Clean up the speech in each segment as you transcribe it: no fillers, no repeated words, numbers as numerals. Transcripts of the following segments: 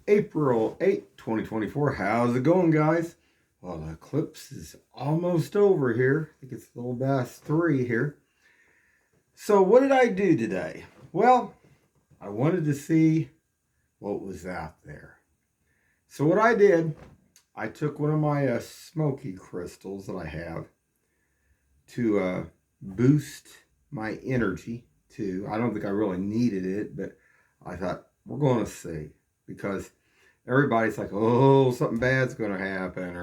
April 8th, 2024. How's it going, guys? Well, the eclipse is almost over here. I think it's a little past 3 here. So what did I do today? Well, I wanted to see what was out there. So what I did, I took one of my smoky crystals that I have to boost my energy too. I don't think I really needed it, but I thought we're going to see, because everybody's like, oh, something bad's going to happen,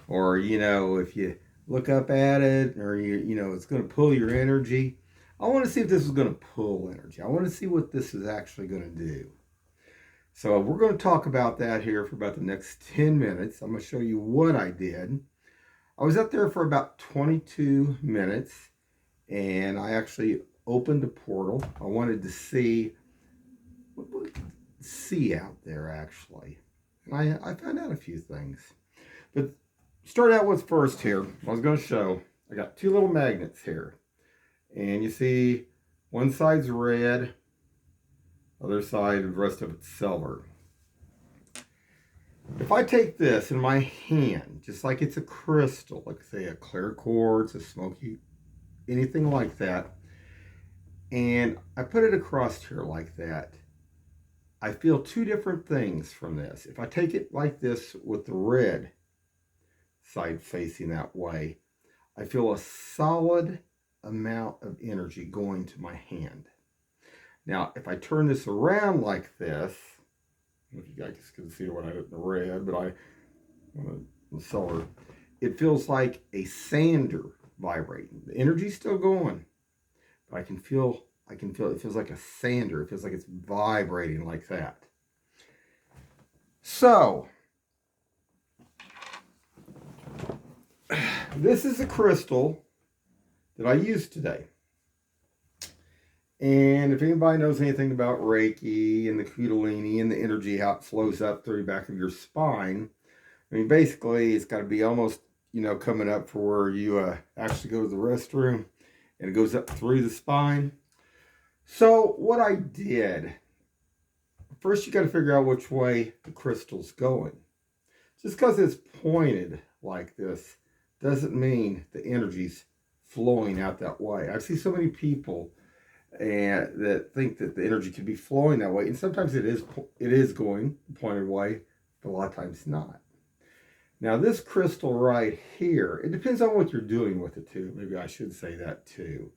or if you look up at it, or it's going to pull your energy. I want to see if this is going to pull energy. I want to see what this is actually going to do. So we're going to talk about that here for about the next 10 minutes. I'm going to show you what I did. I was up there for about 22 minutes, and I actually opened a portal. I wanted to see what we could see out there, actually. And I found out a few things. But start out with first here. I was going to show, I got 2 little magnets here. And you see one side's red, other side, the rest of it's silver. If I take this in my hand, just like it's a crystal, like say a clear quartz, a smoky, anything like that, and I put it across here like that, I feel 2 different things from this. If I take it like this with the red side facing that way, I feel a solid amount of energy going to my hand. Now, if I turn this around like this, I don't know if you guys can see what I did in the red, but I the silver, it feels like a sander vibrating. The energy's still going, but I can feel it feels like a sander. It feels like it's vibrating like that. So, this is a crystal that I used today. And if anybody knows anything about Reiki and the Kundalini and the energy, how it flows up through the back of your spine, I mean, basically, it's got to be almost, coming up for where you actually go to the restroom, and it goes up through the spine. So what I did, first you got to figure out which way the crystal's going. Just because it's pointed like this doesn't mean the energy's flowing out that way. I see so many people that think that the energy can be flowing that way, and sometimes it is going the pointed way, but a lot of times not. Now this crystal right here, it depends on what you're doing with it too. Maybe I should say that too.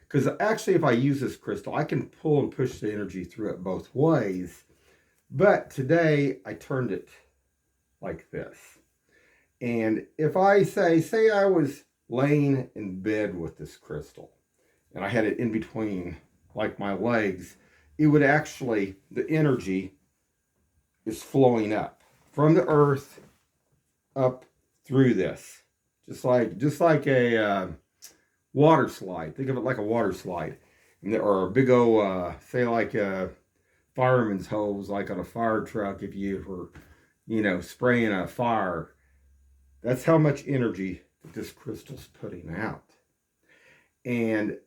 Because actually, if I use this crystal, I can pull and push the energy through it both ways. But today, I turned it like this. And if I say I was laying in bed with this crystal, and I had it in between, like my legs, it would actually, the energy is flowing up from the earth up through this. Just like a water slide. Think of it like a water slide, or a big old, say like a fireman's hose, like on a fire truck. If you were, spraying a fire, that's how much energy that this crystal's putting out. And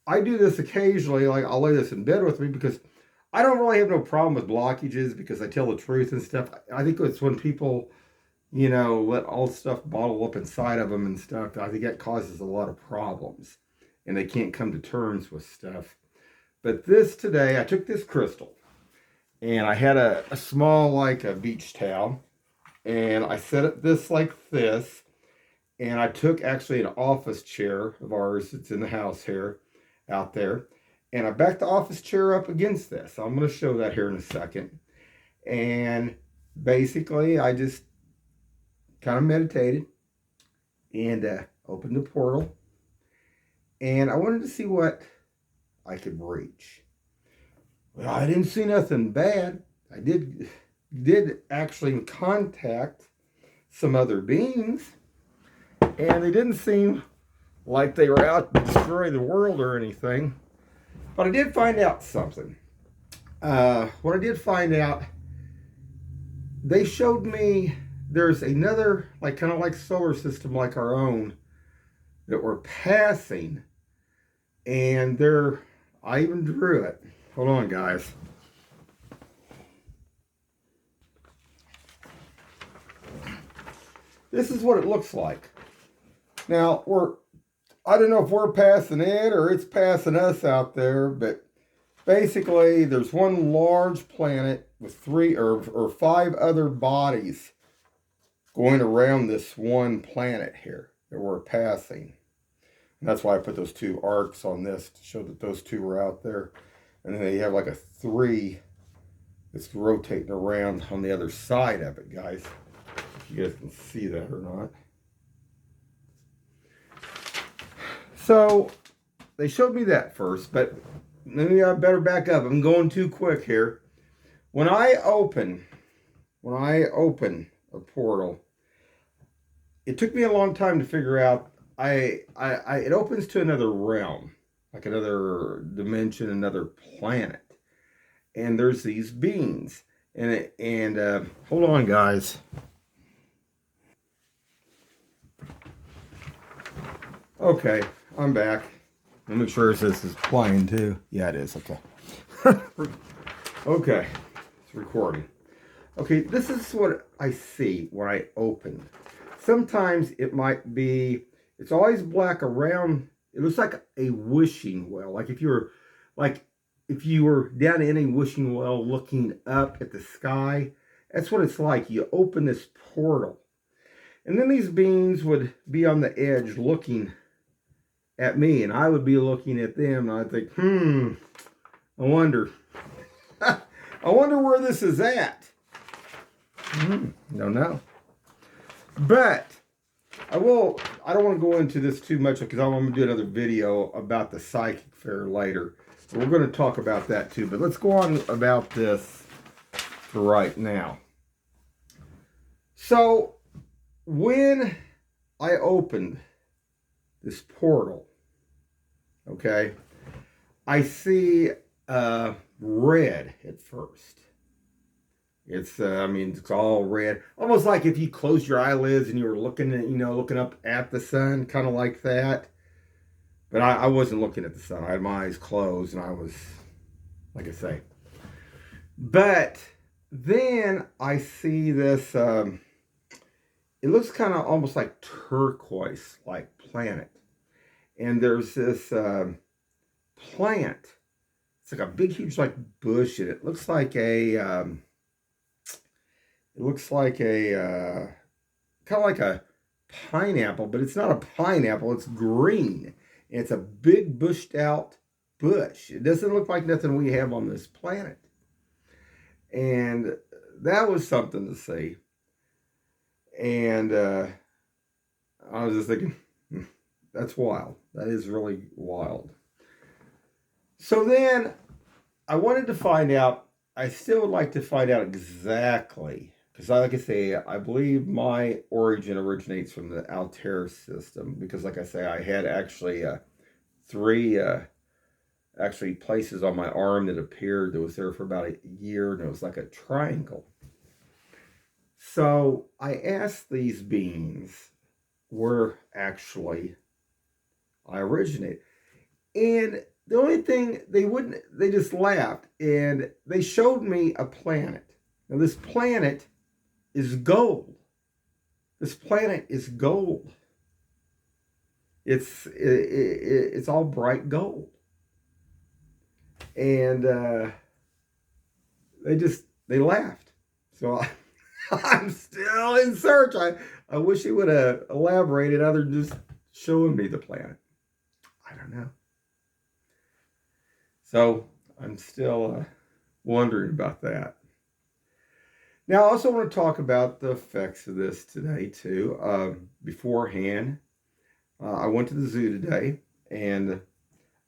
I do this occasionally, like I'll lay this in bed with me, because I don't really have no problem with blockages, because I tell the truth and stuff. I think it's when people let all stuff bottle up inside of them and stuff, I think that causes a lot of problems, and they can't come to terms with stuff. But this today, I took this crystal, and I had a small, like a beach towel, and I set it this like this, and I took actually an office chair of ours that's in the house here, out there, and I backed the office chair up against this. So I'm going to show that here in a second. And basically, I just kind of meditated and opened the portal, and I wanted to see what I could reach. Well, I didn't see nothing bad. I did actually contact some other beings, and they didn't seem like they were out to destroy the world or anything. But I did find out something. What I did find out, they showed me there's another, kind of like solar system like our own, that we're passing. And I even drew it. Hold on, guys. this is what it looks like. Now, I don't know if we're passing it or it's passing us out there, but basically there's one large planet with three or five other bodies going around this one planet here that we're passing. And that's why I put those two arcs on this to show that those two were out there. And then they have like a three that's rotating around on the other side of it, guys. If you guys can see that or not. So they showed me that first, but maybe I better back up. I'm going too quick here. When I open a portal, it took me a long time to figure out. It opens to another realm, like another dimension, another planet, and there's these beings. And hold on, guys. Okay, I'm back. Let me make sure this is playing too. Yeah, it is. Okay. Okay, it's recording. Okay, this is what I see when I open. Sometimes it might be, it's always black around. It looks like a wishing well. Like if you were down in a wishing well looking up at the sky, that's what it's like. You open this portal. And then these beings would be on the edge looking at me, and I would be looking at them, and I'd think, I wonder. I wonder where this is at. Don't know. But I don't want to go into this too much because I'm going to do another video about the psychic fair later. So we're going to talk about that too. But let's go on about this for right now. So when I opened this portal, okay, I see red at first. It's it's all red, almost like if you closed your eyelids and you were looking at, looking up at the sun, kind of like that. But I wasn't looking at the sun. I had my eyes closed, and I was, like I say. But then I see this. It looks kind of almost like turquoise, like planet, and there's this plant. It's like a big, huge, like bush, and it looks like a. It looks like a kind of like a pineapple, but it's not a pineapple. It's green. And it's a big bushed out bush. It doesn't look like nothing we have on this planet. And that was something to see. And I was just thinking, that's wild. That is really wild. So then I wanted to find out, I still would like to find out exactly. Because like I say, I believe my origin originates from the Altair system. Because like I say, I had actually three places on my arm that appeared that was there for about a year. And it was like a triangle. So I asked these beings where actually I originated. And the only thing they just laughed. And they showed me a planet. Now this planet is gold. This planet is gold. It's all bright gold. And they laughed. So I'm still in search. I wish he would have elaborated other than just showing me the planet. I don't know. So I'm still wondering about that. Now, I also want to talk about the effects of this today, too. Beforehand, I went to the zoo today, and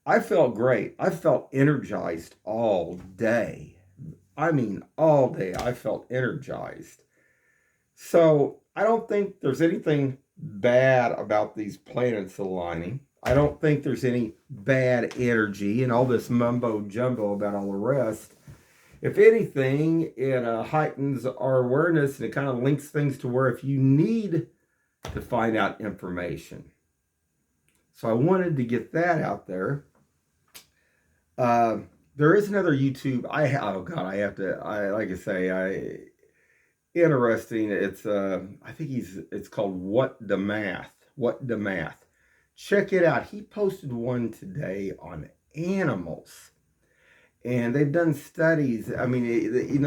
I felt great. I felt energized all day. I mean, all day I felt energized. So, I don't think there's anything bad about these planets aligning. I don't think there's any bad energy and all this mumbo jumbo about all the rest. If anything, it heightens our awareness, and it kind of links things to where if you need to find out information. So I wanted to get that out there. There is another YouTube. Like I say, interesting. It's I think it's called What the Math. What the Math. Check it out. He posted one today on animals, and they've done studies. I mean,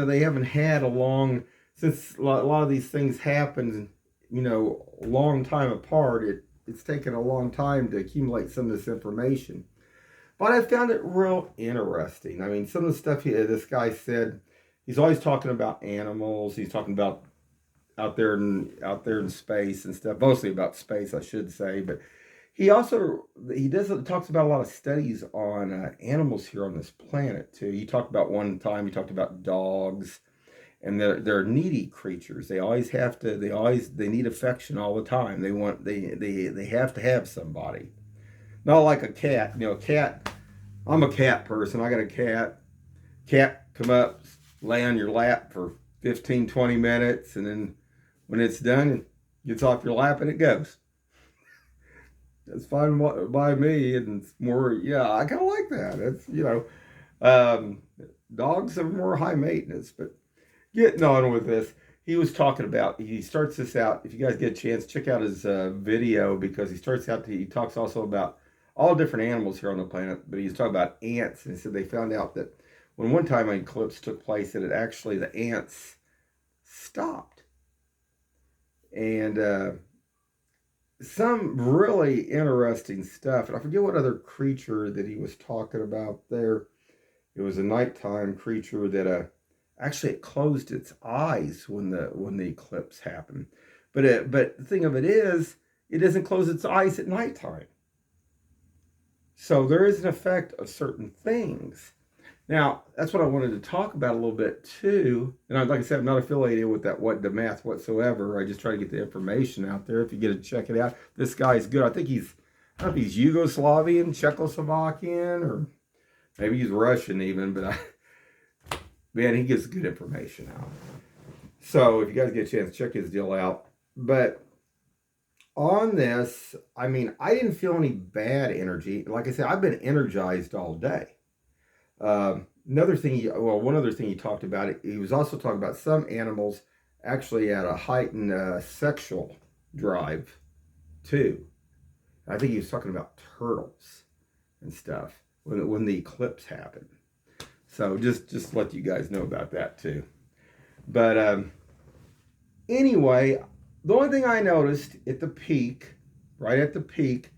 they haven't had a long since a lot of these things happened. A long time apart. It's taken a long time to accumulate some of this information. But I found it real interesting. I mean, some of the stuff this guy said, he's always talking about animals. He's talking about out there in space and stuff, mostly about space, I should say. But he talks about a lot of studies on animals here on this planet too. He talked about one time. He talked about dogs, and they're needy creatures. They always have to. They need affection all the time. They have to have somebody. Not like a cat. A cat. I'm a cat person. I got a cat. Cat come up, lay on your lap for 15, 20 minutes, and then when it's done, it gets off your lap and it goes. That's fine by me, and it's more, yeah, I kind of like that. Um, dogs are more high maintenance, but getting on with this, he starts this out. If you guys get a chance, check out his video because he talks also about all different animals here on the planet, but he's talking about ants, and he said they found out that when one time an eclipse took place, that it actually, the ants stopped. And some really interesting stuff. And I forget what other creature that he was talking about there. It was a nighttime creature that actually it closed its eyes when the eclipse happened. But the thing of it is, it doesn't close its eyes at nighttime. So there is an effect of certain things. Now, that's what I wanted to talk about a little bit too. And like I said, I'm not affiliated with that What the Math whatsoever. I just try to get the information out there. If you get to check it out, this guy's good. I don't know if he's Yugoslavian, Czechoslovakian, or maybe he's Russian even, but man, he gives good information out. So if you guys get a chance, check his deal out. But on this, I mean, I didn't feel any bad energy. Like I said, I've been energized all day. One other thing he talked about, he was also talking about some animals actually had a heightened sexual drive too. I think he was talking about turtles and stuff when the eclipse happened. So just let you guys know about that too. But anyway, the only thing I noticed at the peak, right at the peak,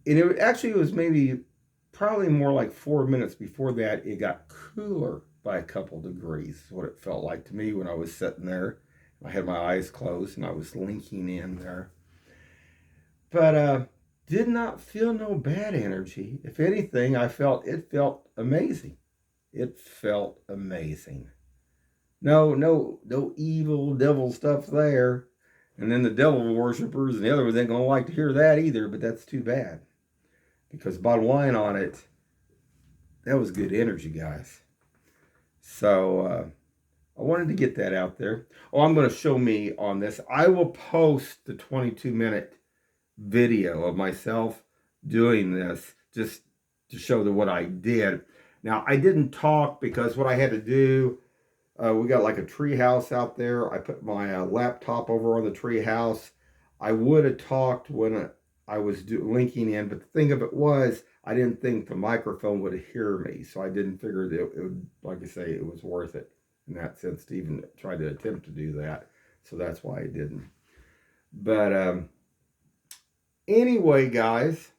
and it was maybe probably more like 4 minutes before that, it got cooler by a couple degrees. Is what it felt like to me when I was sitting there. I had my eyes closed and I was linking in there. But did not feel no bad energy. If anything, it felt amazing. It felt amazing. No evil devil stuff there. And then the devil worshippers and the other ones ain't gonna like to hear that either, but that's too bad. Because bottom line on it, that was good energy, guys. So I wanted to get that out there. Oh, I'm going to show me on this. I will post the 22-minute video of myself doing this just to show what I did. Now, I didn't talk because what I had to do, we got like a tree house out there. I put my laptop over on the tree house. I would have talked when I was linking in, but the thing of it was, I didn't think the microphone would hear me, so I didn't figure that it would, like I say, it was worth it in that sense to even try to attempt to do that. So that's why I didn't. But anyway, guys,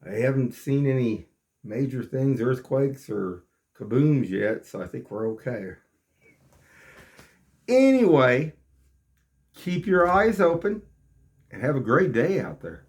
I haven't seen any major things, earthquakes or kabooms yet, so I think we're okay. Anyway, keep your eyes open and have a great day out there.